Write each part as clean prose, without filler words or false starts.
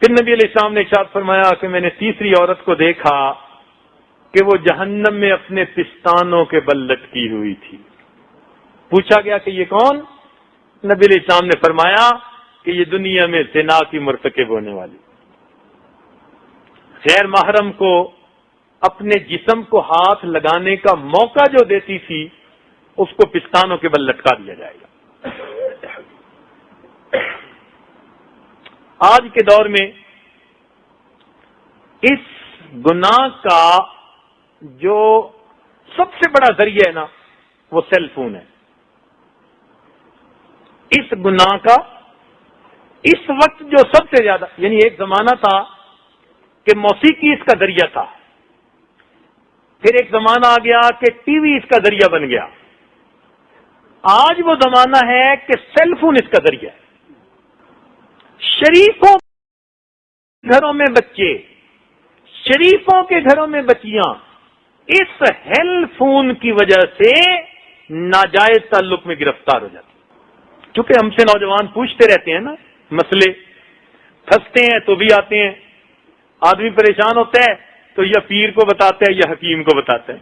پھر نبی علیہ السلام نے ارشاد فرمایا کہ میں نے تیسری عورت کو دیکھا کہ وہ جہنم میں اپنے پستانوں کے بل لٹکی ہوئی تھی. پوچھا گیا کہ یہ کون؟ نبی علیہ السلام نے فرمایا کہ یہ دنیا میں زنا کی مرتکب ہونے والی، غیر محرم کو اپنے جسم کو ہاتھ لگانے کا موقع جو دیتی تھی اس کو پستانوں کے بل لٹکا دیا جائے گا. آج کے دور میں اس گناہ کا جو سب سے بڑا ذریعہ ہے نا وہ سیل فون ہے. اس گناہ کا اس وقت جو سب سے زیادہ، یعنی ایک زمانہ تھا کہ موسیقی اس کا ذریعہ تھا، پھر ایک زمانہ آ گیا کہ ٹی وی اس کا ذریعہ بن گیا، آج وہ زمانہ ہے کہ سیل فون اس کا ذریعہ ہے. شریفوں کے گھروں میں بچے، شریفوں کے گھروں میں بچیاں اس ہیل فون کی وجہ سے ناجائز تعلق میں گرفتار ہو جاتی. چونکہ ہم سے نوجوان پوچھتے رہتے ہیں نا مسئلے، پھنستے ہیں تو بھی آتے ہیں. آدمی پریشان ہوتا ہے تو یا پیر کو بتاتا ہے یا حکیم کو بتاتا ہے.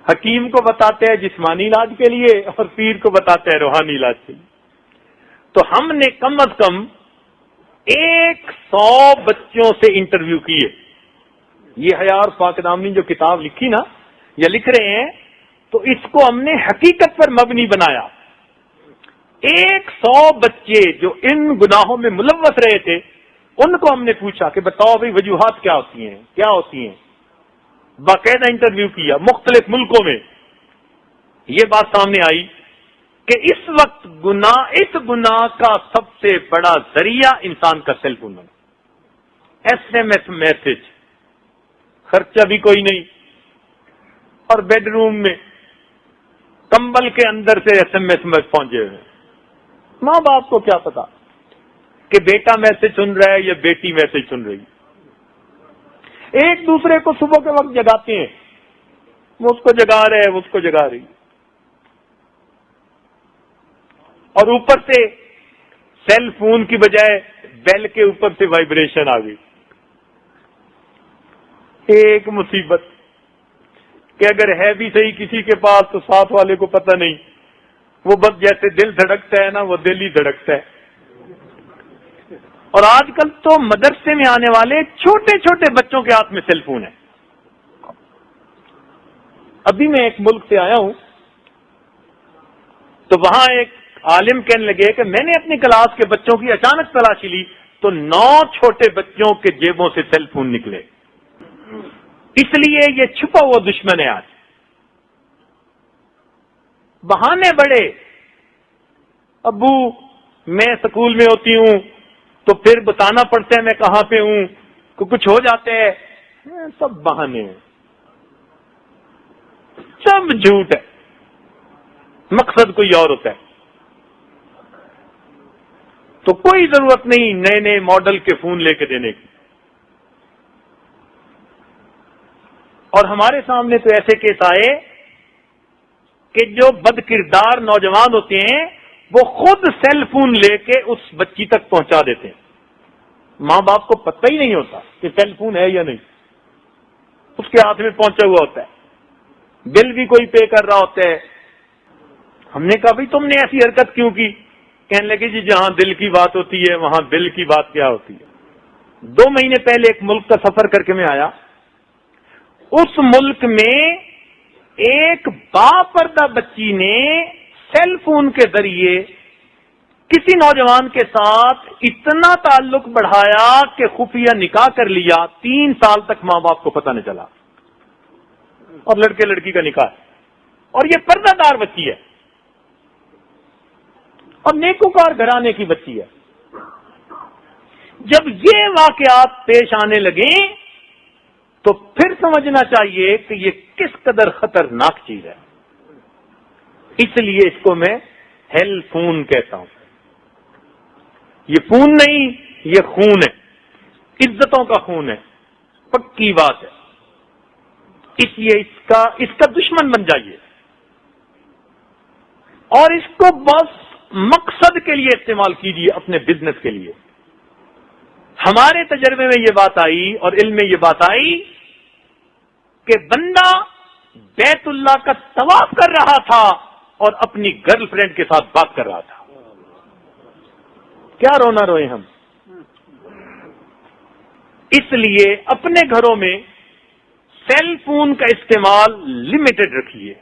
حکیم کو بتاتا ہے جسمانی علاج کے لیے اور پیر کو بتاتا ہے روحانی علاج کے لیے. تو ہم نے کم از کم 100 بچوں سے انٹرویو کیے. یہ حیار پاک دامنی جو کتاب لکھی نا یا لکھ رہے ہیں تو اس کو ہم نے حقیقت پر مبنی بنایا. 100 بچے جو ان گناہوں میں ملوث رہے تھے ان کو ہم نے پوچھا کہ بتاؤ بھائی وجوہات کیا ہوتی ہیں، کیا ہوتی ہیں. باقاعدہ انٹرویو کیا مختلف ملکوں میں. یہ بات سامنے آئی کہ اس وقت اس گناہ کا سب سے بڑا ذریعہ انسان کا سیل فون بنا. SMS میسج، خرچہ بھی کوئی نہیں، اور بیڈ روم میں کمبل کے اندر سے SMS پہنچے ہوئے. ماں باپ کو کیا پتا کہ بیٹا میسج سن رہا ہے یا بیٹی میسج سن رہی. ایک دوسرے کو صبح کے وقت جگاتے ہیں، وہ اس کو جگا رہے وہ اس کو جگا رہی، اور اوپر سے سیل فون کی بجائے بیل کے اوپر سے وائبریشن آ گئی. ایک مصیبت کہ اگر ہے بھی صحیح کسی کے پاس تو ساتھ والے کو پتہ نہیں، وہ بس جیسے دل دھڑکتا ہے نا وہ دل ہی دھڑکتا ہے. اور آج کل تو مدرسے میں آنے والے چھوٹے چھوٹے بچوں کے ہاتھ میں سیل فون ہے. ابھی میں ایک ملک سے آیا ہوں تو وہاں ایک عالم کہنے لگے کہ میں نے اپنی کلاس کے بچوں کی اچانک تلاشی لی تو 9 چھوٹے بچوں کے جیبوں سے سیل فون نکلے. اس لیے یہ چھپا ہوا دشمن ہے. آج بہانے بڑے، ابو میں سکول میں ہوتی ہوں تو پھر بتانا پڑتا ہے میں کہاں پہ ہوں، کچھ ہو جاتا ہے. سب بہانے ہیں، سب جھوٹ ہے، مقصد کوئی اور ہوتا ہے. تو کوئی ضرورت نہیں نئے نئے ماڈل کے فون لے کے دینے کی. اور ہمارے سامنے تو ایسے کیس آئے کہ جو بد کردار نوجوان ہوتے ہیں وہ خود سیل فون لے کے اس بچی تک پہنچا دیتے ہیں. ماں باپ کو پتہ ہی نہیں ہوتا کہ سیل فون ہے یا نہیں، اس کے ہاتھ میں پہنچا ہوا ہوتا ہے، بل بھی کوئی پے کر رہا ہوتا ہے. ہم نے کہا بھائی تم نے ایسی حرکت کیوں کی؟ کہنے لگے جی جہاں دل کی بات ہوتی ہے وہاں بل کی بات کیا ہوتی ہے. 2 مہینے پہلے ایک ملک کا سفر کر کے میں آیا. اس ملک میں ایک باپردہ بچی نے سیل فون کے ذریعے کسی نوجوان کے ساتھ اتنا تعلق بڑھایا کہ خفیہ نکاح کر لیا. 3 سال تک ماں باپ کو پتہ نہیں چلا، اور لڑکے لڑکی کا نکاح ہے، اور یہ پردہ دار بچی ہے اور نیکوکار گھرانے کی بچی ہے. جب یہ واقعات پیش آنے لگے تو پھر سمجھنا چاہیے کہ یہ کس قدر خطرناک چیز ہے. اس لیے اس کو میں ہیل فون کہتا ہوں. یہ فون نہیں، یہ خون ہے، عزتوں کا خون ہے، پکی بات ہے. اس لیے اس کا دشمن بن جائیے اور اس کو بس مقصد کے لیے استعمال کیجیے، اپنے بزنس کے لیے. ہمارے تجربے میں یہ بات آئی اور علم میں یہ بات آئی کہ بندہ بیت اللہ کا طواف کر رہا تھا اور اپنی گرل فرینڈ کے ساتھ بات کر رہا تھا. کیا رونا روئے ہم. اس لیے اپنے گھروں میں سیل فون کا استعمال لمیٹڈ رکھیے،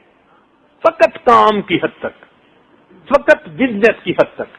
فقط کام کی حد تک، فقط بزنس کی حد تک.